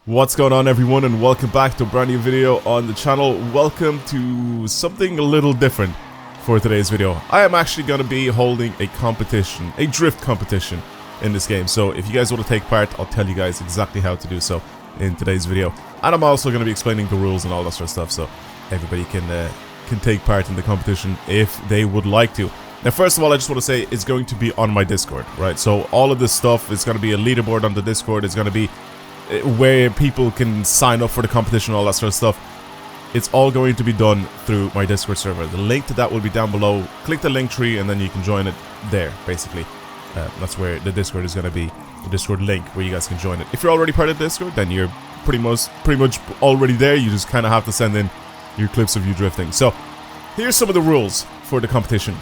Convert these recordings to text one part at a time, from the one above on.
What's going on, everyone, and welcome back to a brand new video on the channel. Welcome to something a little different for today's video. I am actually going to be holding a competition, a drift competition in this game. So if you guys want to take part, I'll tell you guys exactly how to do so in today's video. And I'm also going to be explaining the rules and all that sort of stuff, so everybody can take part in the competition if they would like to. Now, first of all, I just want to say it's going to be on my Discord, right? So all of this stuff is going to be a leaderboard on the Discord. It's going to be where people can sign up for the competition, all that sort of stuff. It's all going to be done through my Discord server. The link to that will be down below. Click the link tree and then you can join it there, basically. That's where the Discord is going to be, the Discord link where you guys can join it. If you're already part of Discord, then you're pretty much already there. You just kind of have to send in your clips of you drifting. So here's some of the rules for the competition.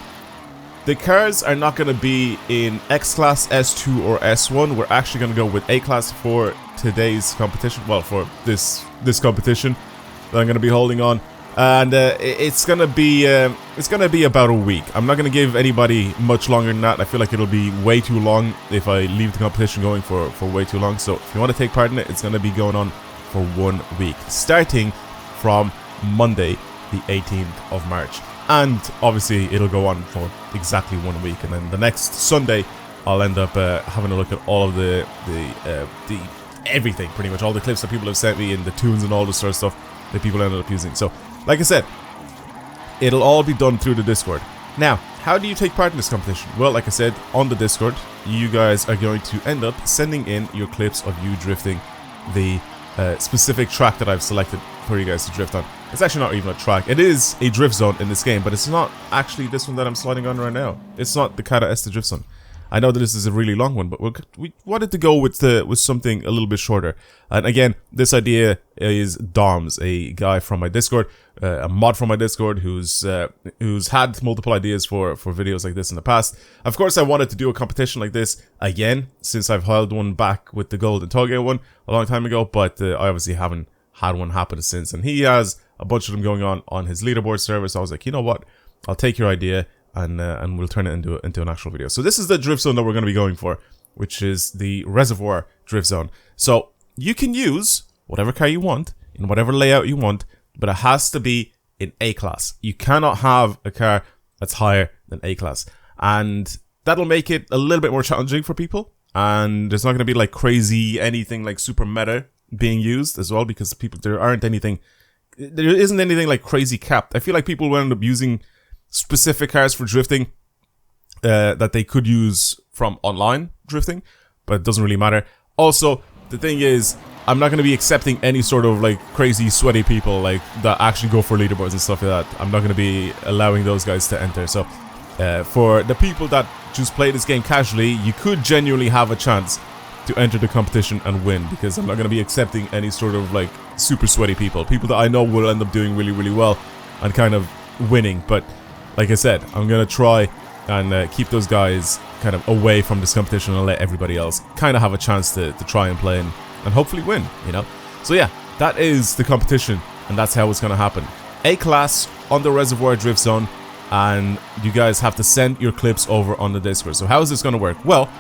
The cars are not going to be in X class, S2 or S1. We're actually going to go with A class for today's competition. Well, for this competition that I'm going to be holding on, and it's going to be about a week. I'm not going to give anybody much longer than that. I feel like it'll be way too long if I leave the competition going for way too long. So if you want to take part in it, it's going to be going on for 1 week, starting from Monday, the 18th of March. And obviously it'll go on for exactly 1 week, and then the next Sunday I'll end up having a look at all of the everything, pretty much all the clips that people have sent me and the tunes and all this sort of stuff that people ended up using. So like I said, it'll all be done through the Discord. Now, how do you take part in this competition? Well, like I said, on the Discord, you guys are going to end up sending in your clips of you drifting the specific track that I've selected for you guys to drift on. It's actually not even a track. It is a drift zone in this game, but it's not actually this one that I'm sliding on right now. It's not the Kata Esta drift zone. I know that this is a really long one, but we wanted to go with something a little bit shorter. And again, this idea is Dom's, a guy from my Discord, a mod from my Discord who's had multiple ideas for videos like this in the past. Of course, I wanted to do a competition like this again, since I've held one back with the Golden Toge one a long time ago, but I obviously haven't had one happen since, and he has a bunch of them going on his leaderboard server. So I was like, you know what, I'll take your idea and we'll turn it into an actual video. So this is the drift zone that we're going to be going for, which is the reservoir drift zone. So you can use whatever car you want in whatever layout you want, but it has to be in A class. You cannot have a car that's higher than A class, and that'll make it a little bit more challenging for people. And there's not going to be like crazy anything like super meta being used as well, because there isn't anything like crazy capped. I feel like people will end up using specific cars for drifting that they could use from online drifting, but it doesn't really matter. Also, the thing is, I'm not going to be accepting any sort of like crazy sweaty people like that actually go for leaderboards and stuff like that. I'm not going to be allowing those guys to enter. So for the people that just play this game casually, you could genuinely have a chance to enter the competition and win, because I'm not going to be accepting any sort of like super sweaty people that I know will end up doing really, really well and kind of winning. But like I said, I'm going to try and keep those guys kind of away from this competition and let everybody else kind of have a chance to try and play and hopefully win, you know? So yeah, that is the competition, and that's how it's going to happen. A class on the reservoir drift zone, and you guys have to send your clips over on the Discord. So how is this going to work? Well,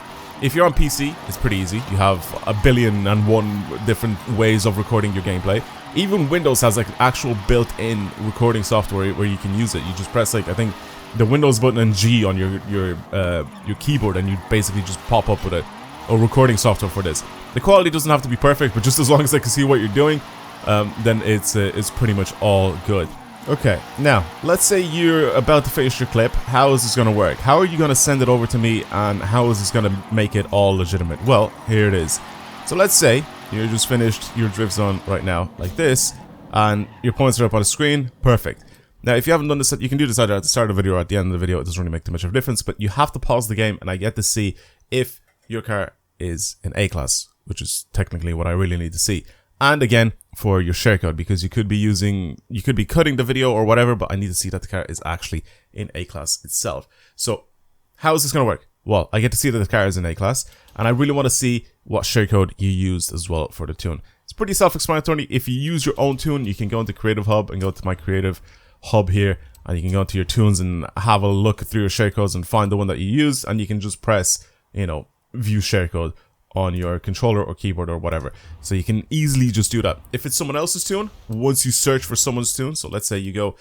if you're on PC, it's pretty easy. You have 1,000,001 different ways of recording your gameplay. Even Windows has like actual built-in recording software where you can use it. You just press like, I think, the Windows button and G on your keyboard, and you basically just pop up with a recording software for this. The quality doesn't have to be perfect, but just as long as I can see what you're doing, then it's pretty much all good. Okay, now, let's say you're about to finish your clip. How is this going to work? How are you going to send it over to me, and how is this going to make it all legitimate? Well, here it is. So let's say you just finished your drift zone right now, like this, and your points are up on the screen. Perfect. Now, if you haven't done this, you can do this either at the start of the video or at the end of the video. It doesn't really make too much of a difference, but you have to pause the game, and I get to see if your car is in A class, which is technically what I really need to see. And again, for your share because you could be cutting the video or whatever, but I need to see that the car is actually in A class itself. So how is this going to work? Well, I get to see that the car is in A class, and I really want to see what share you used as well for the tune. It's pretty self-explanatory. If you use your own tune, you can go into Creative Hub and go to my Creative Hub here, and you can go into your tunes and have a look through your share codes and find the one that you used, and you can just press, you know, view share code on your controller or keyboard or whatever. So you can easily just do that. If it's someone else's tune, once you search for someone's tune, so let's say you go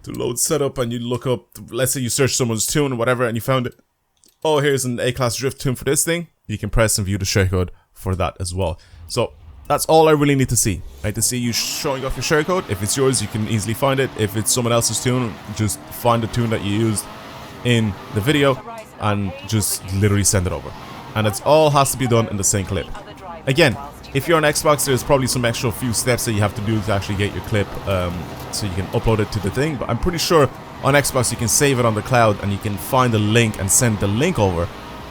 to load setup and you look up, let's say you search someone's tune or whatever and you found it. Oh, here's an A-class drift tune for this thing. You can press and view the share code for that as well. So that's all I really need to see. I need to see you showing off your share code. If it's yours, you can easily find it. If it's someone else's tune, just find the tune that you used in the video and just literally send it over. And it's all has to be done in the same clip. Again, if you're on Xbox, there's probably some extra few steps that you have to do to actually get your clip, so you can upload it to the thing. But I'm pretty sure on Xbox you can save it on the cloud and you can find the link and send the link over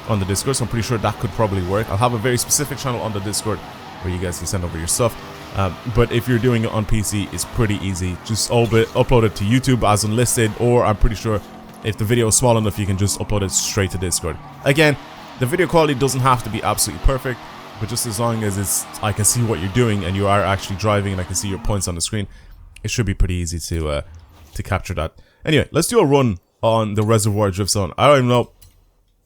on the Discord. So I'm pretty sure that could probably work. I'll have a very specific channel on the Discord where you guys can send over your stuff. But if you're doing it on PC, it's pretty easy. Just upload it to YouTube as unlisted, or I'm pretty sure if the video is small enough, you can just upload it straight to Discord. Again, the video quality doesn't have to be absolutely perfect, but just as long as I can see what you're doing and you are actually driving and I can see your points on the screen, it should be pretty easy to capture that. Anyway, let's do a run on the Reservoir Drift Zone. I don't even know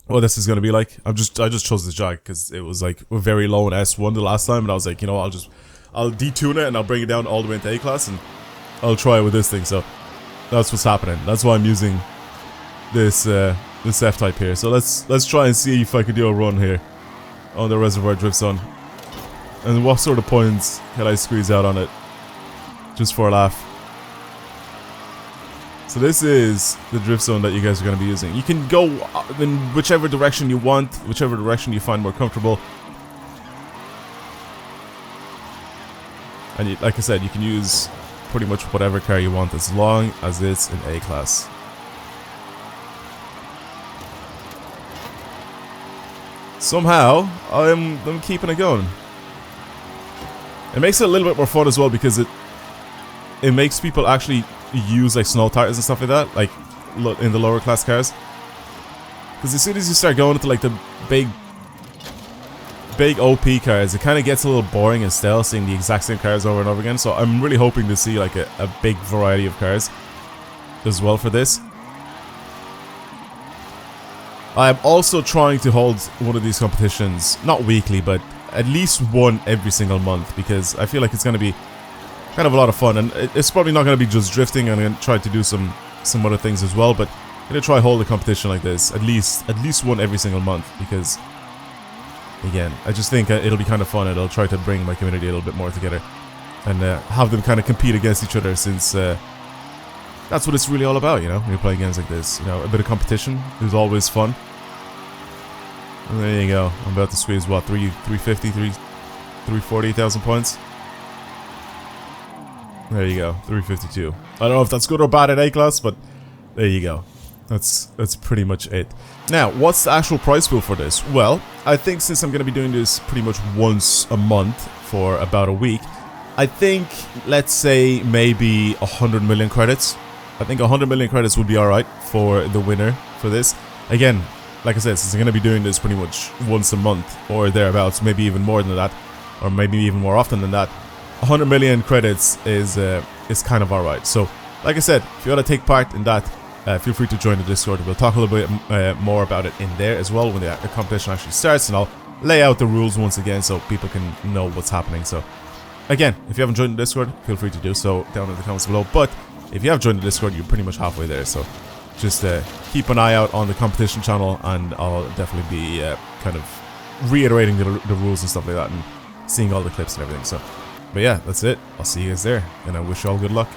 what this is gonna be like. I just chose this Jag because it was like very low in S1 the last time, and I was like, you know, I'll detune it and I'll bring it down all the way into A-class and I'll try it with this thing. So that's what's happening. That's why I'm using this this F-Type here. So let's try and see if I can do a run here on the Reservoir Drift Zone. And what sort of points can I squeeze out on it? Just for a laugh. So this is the drift zone that you guys are going to be using. You can go in whichever direction you want, whichever direction you find more comfortable. And like I said, you can use pretty much whatever car you want as long as it's in A-class. Somehow, I'm keeping it going. It makes it a little bit more fun as well because it makes people actually use like snow tires and stuff like that, like in the lower class cars. Because as soon as you start going into like the big OP cars, it kind of gets a little boring and stale seeing the exact same cars over and over again. So I'm really hoping to see like a big variety of cars as well for this. I'm also trying to hold one of these competitions, not weekly, but at least one every single month, because I feel like it's going to be kind of a lot of fun. And it's probably not going to be just drifting. I'm going to try to do some other things as well, but I'm going to try hold a competition like this at least one every single month, because again, I just think it'll be kind of fun. It'll try to bring my community a little bit more together and have them kind of compete against each other, since that's what it's really all about, you know, when you play games like this. You know, a bit of competition is always fun. And there you go. I'm about to squeeze, what, 350, 340,000 points? There you go, 352. I don't know if that's good or bad at A-class, but there you go. That's pretty much it. Now, what's the actual prize pool for this? Well, I think since I'm going to be doing this pretty much once a month for about a week, I think, let's say, maybe 100 million credits. I think 100 million credits would be alright for the winner for this. Again, like I said, since I'm going to be doing this pretty much once a month or thereabouts, maybe even more than that, or maybe even more often than that, 100 million credits is kind of alright. So, like I said, if you want to take part in that, feel free to join the Discord. We'll talk a little bit more about it in there as well when the competition actually starts, and I'll lay out the rules once again so people can know what's happening. So, again, if you haven't joined the Discord, feel free to do so down in the comments below. But if you have joined the Discord, you're pretty much halfway there. So, just keep an eye out on the competition channel, and I'll definitely be kind of reiterating the rules and stuff like that, and seeing all the clips and everything. So, but yeah, that's it. I'll see you guys there, and I wish you all good luck.